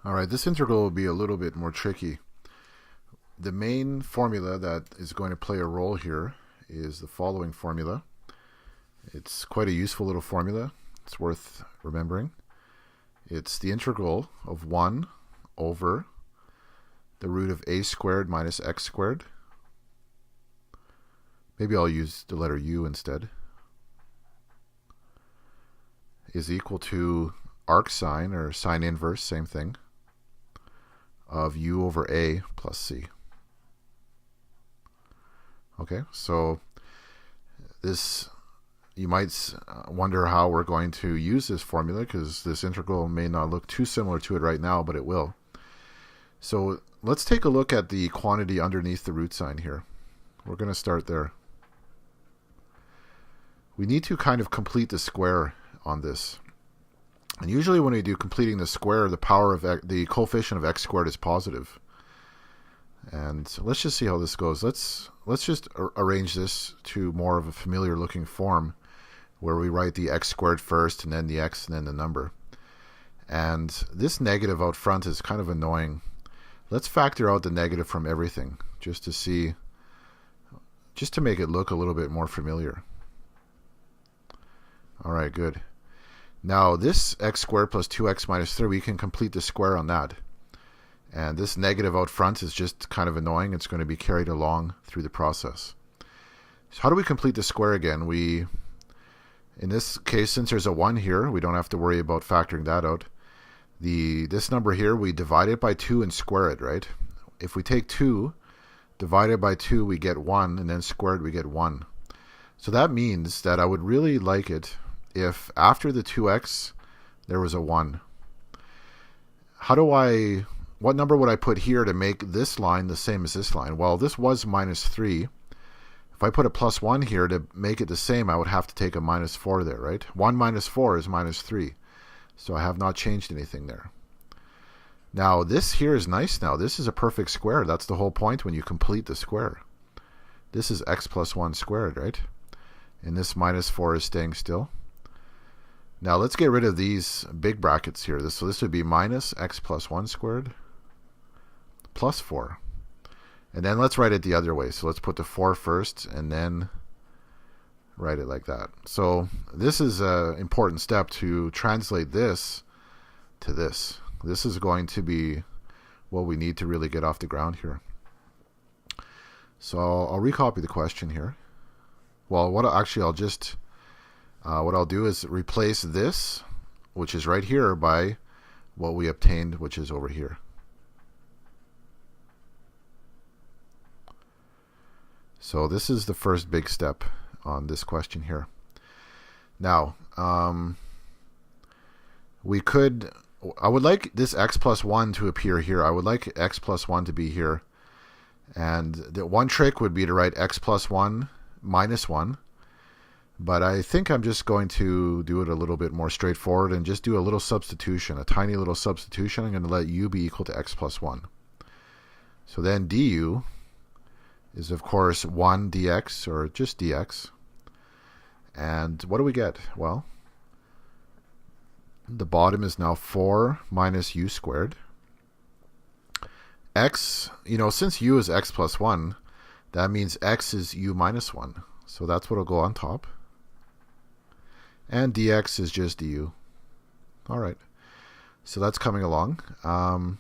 All right, this integral will be a little bit more tricky. The main formula that is going to play a role here is the following formula. It's quite a useful little formula. It's worth remembering. It's the integral of 1 over the root of a squared minus x squared. Maybe I'll use the letter u instead. Is equal to arcsine, or sine inverse, same thing, of u over a plus c. Okay, so this, you might wonder how we're going to use this formula, because this integral may not look too similar to it right now, but it will. So let's take a look at the quantity underneath the root sign here. We're going to start there. We need to kind of complete the square on this. And usually when we do completing the square, the power of the coefficient of x squared is positive. And let's just see how this goes. Let's just arrange this to more of a familiar looking form, where we write the x squared first and then the x and then the number. And this negative out front is kind of annoying. Let's factor out the negative from everything just to see, just to make it look a little bit more familiar. All right, good. Now this x squared plus 2x minus 3, we can complete the square on that. And this negative out front is just kind of annoying. It's going to be carried along through the process. So how do we complete the square again? In this case, since there's a 1 here, we don't have to worry about factoring that out. This number here, we divide it by 2 and square it, right? If we take 2, divided by 2, we get 1, and then squared, we get 1. So that means that I would really like it if after the 2x, there was a 1. What number would I put here to make this line the same as this line? Well, this was minus 3. If I put a plus 1 here to make it the same, I would have to take a minus 4 there, right? 1 minus 4 is minus 3. So I have not changed anything there. Now, this here is nice now. This is a perfect square. That's the whole point when you complete the square. This is x plus 1 squared, right? And this minus 4 is staying still. Now, let's get rid of these big brackets here. So this would be minus x plus 1 squared plus 4. And then let's write it the other way. So let's put the 4 first and then write it like that. So this is an important step to translate this to this. This is going to be what we need to really get off the ground here. So I'll recopy the question here. Well, what I'll do is replace this, which is right here, by what we obtained, which is over here. So this is the first big step on this question here. Now, I would like this x plus 1 to appear here. I would like x plus 1 to be here. And the one trick would be to write x plus 1 minus 1. But I think I'm just going to do it a little bit more straightforward and just do a little substitution, a tiny little substitution. I'm going to let u be equal to x plus 1. So then du is, of course, 1 dx, or just dx. And what do we get? Well, the bottom is now 4 minus u squared. X, since u is x plus 1, that means x is u minus 1. So that's what will go on top. And dx is just du. All right. So that's coming along. I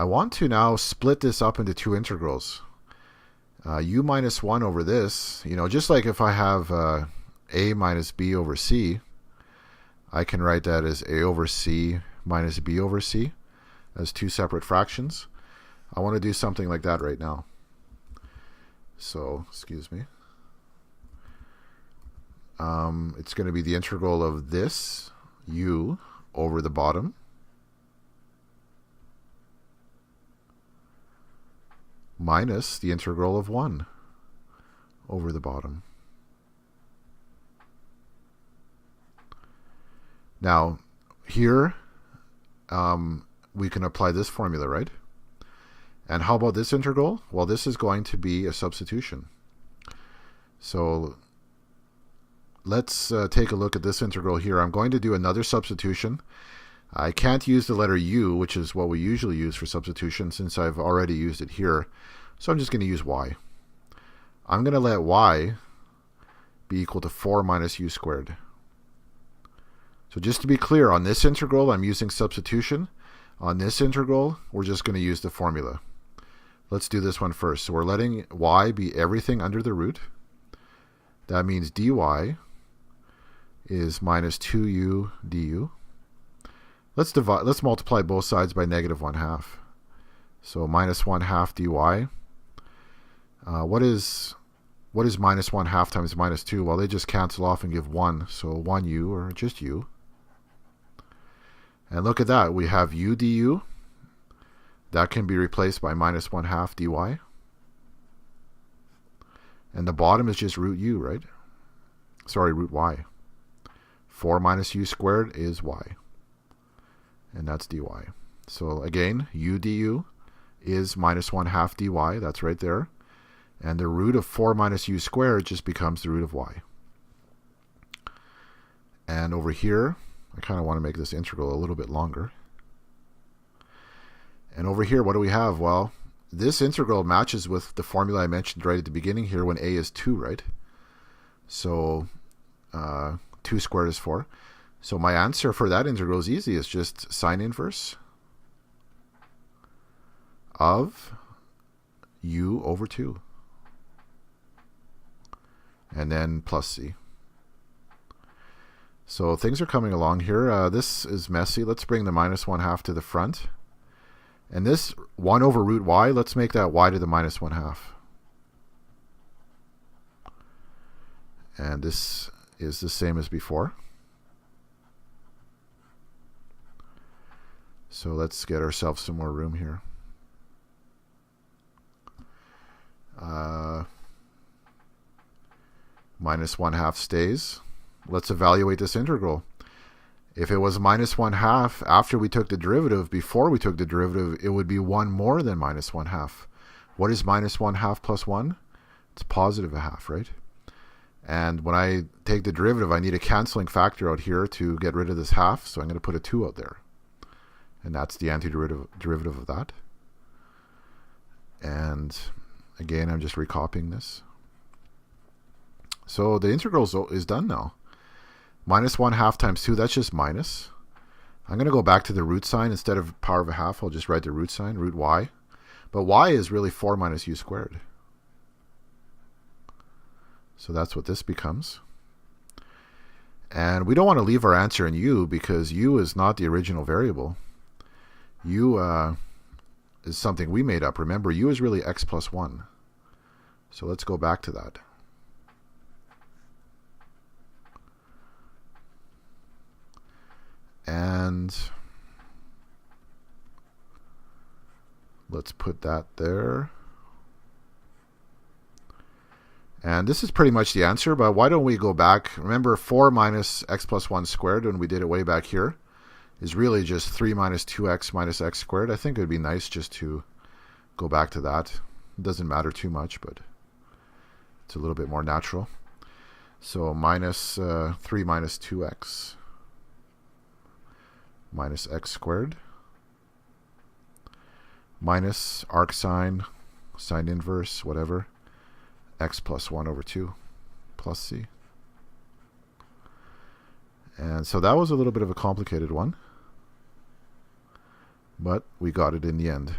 want to now split this up into two integrals. U minus 1 over this, just like if I have a minus b over c, I can write that as a over c minus b over c as two separate fractions. I want to do something like that right now. So, excuse me. It's going to be the integral of this u over the bottom minus the integral of 1 over the bottom. Now, here we can apply this formula, right? And how about this integral? Well, this is going to be a substitution. So let's take a look at this integral here. I'm going to do another substitution. I can't use the letter u, which is what we usually use for substitution, since I've already used it here. So I'm just going to use y. I'm going to let y be equal to 4 minus u squared. So just to be clear, on this integral, I'm using substitution. On this integral, we're just going to use the formula. Let's do this one first. So we're letting y be everything under the root. That means dy is minus 2u du. Let's multiply both sides by negative 1/2. So minus 1/2 dy. What is minus 1/2 times minus 2? Well, they just cancel off and give 1. So 1u, or just u. And look at that. We have u du. That can be replaced by minus 1/2 dy. And the bottom is just root u, right? Sorry, root y. 4 minus u squared is y. And that's dy. So again, u du is minus 1/2 dy. That's right there. And the root of 4 minus u squared just becomes the root of y. And over here, I kind of want to make this integral a little bit longer. And over here, what do we have? Well, this integral matches with the formula I mentioned right at the beginning here when a is 2, right? So 2 squared is 4. So my answer for that integral is easy. It's just sine inverse of u over 2. And then plus c. So things are coming along here. This is messy. Let's bring the minus 1/2 to the front. And this 1 over root y, let's make that y to the minus 1/2. And this is the same as before. So let's get ourselves some more room here. Minus 1/2 stays. Let's evaluate this integral. If it was minus 1/2 after we took the derivative, before we took the derivative, it would be 1 more than minus 1/2. What is minus 1/2 plus 1? It's positive 1/2, right? And when I take the derivative, I need a canceling factor out here to get rid of this half, so I'm going to put a 2 out there. And that's the antiderivative of that. And again, I'm just recopying this. So the integral is done now. Minus 1/2 times 2, that's just minus. I'm going to go back to the root sign. Instead of power of 1/2, I'll just write the root sign, root y. But y is really 4 minus u squared. So that's what this becomes. And we don't want to leave our answer in u because u is not the original variable. U is something we made up. Remember, u is really x plus 1. So let's go back to that. And let's put that there. And this is pretty much the answer, but why don't we go back? Remember, 4 minus x plus 1 squared, when we did it way back here, is really just 3 minus 2x minus x squared. I think it would be nice just to go back to that. It doesn't matter too much, but it's a little bit more natural. So minus 3 minus 2x minus x squared minus arcsine, sine inverse, whatever, x plus 1 over 2 plus c. And so that was a little bit of a complicated one, but we got it in the end.